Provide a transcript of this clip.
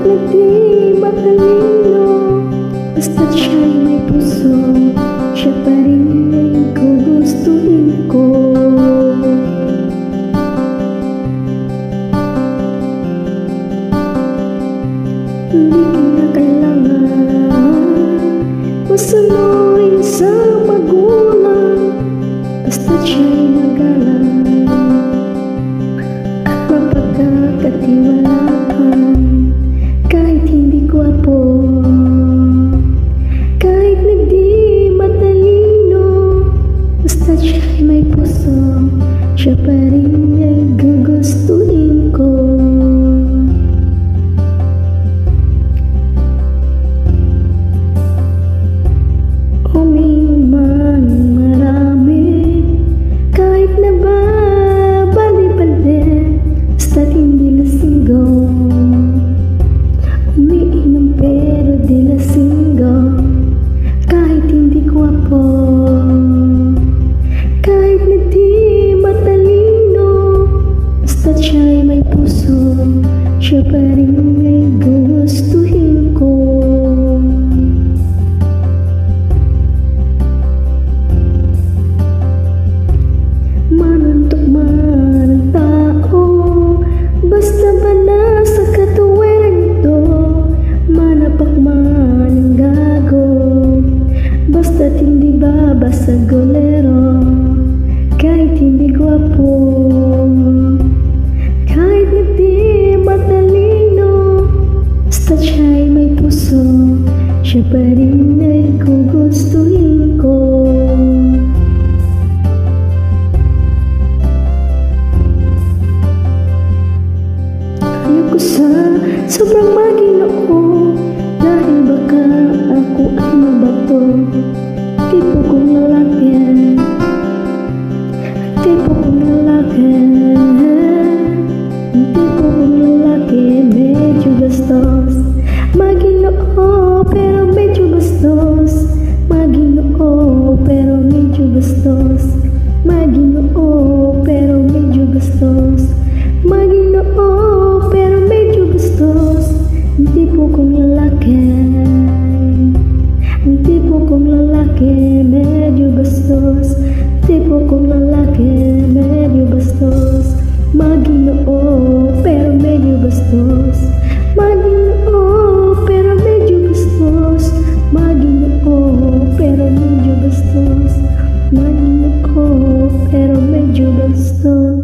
na di matalino, basta't siya'y may puso, siya pa rin ay gugustuhin ko. Hindi ka na kailangan masunurin sa magulang, basta't siya'y magalang at mapagkakatiwalaan. Kahit hindi gwapo, kahit na di matalino, basta't siya'y may puso, siya pa rin ay gugustuhin ko. Umiinom pero di lasinggo, kahit hindi gwapo, kahit na di matalino, basta't siya'y may puso, siya pa rin ay gugustuhin ko. Manuntok man ang tao, basta ba nasa katuwiran ito, manapak man ang gago, basta't hindi babasagolero. Kahit hindi gwapo, kahit na di matalino, basta't siya'y may puso, siya pa rin ay gugustuhin ko. Sa sobrang maginoo, dahil baka ako ay mabato. Tipo kong lalaki, tipo kong lalaki, tipo kong lalaki, medyo bastos. Maginoo pero medyo bastos, maginoo pero medyo bastos, maginoo pero medyo bastos, maginoo pero medyo bastos. Ang tipo kong lalaki, ang tipo kong lalaki, medyo bastos. Tipo kong lalaki, medyo bastos. Maginoo pero medyo bastos, maginoo pero medyo bastos, maginoo pero medyo bastos, maginoo pero medyo bastos.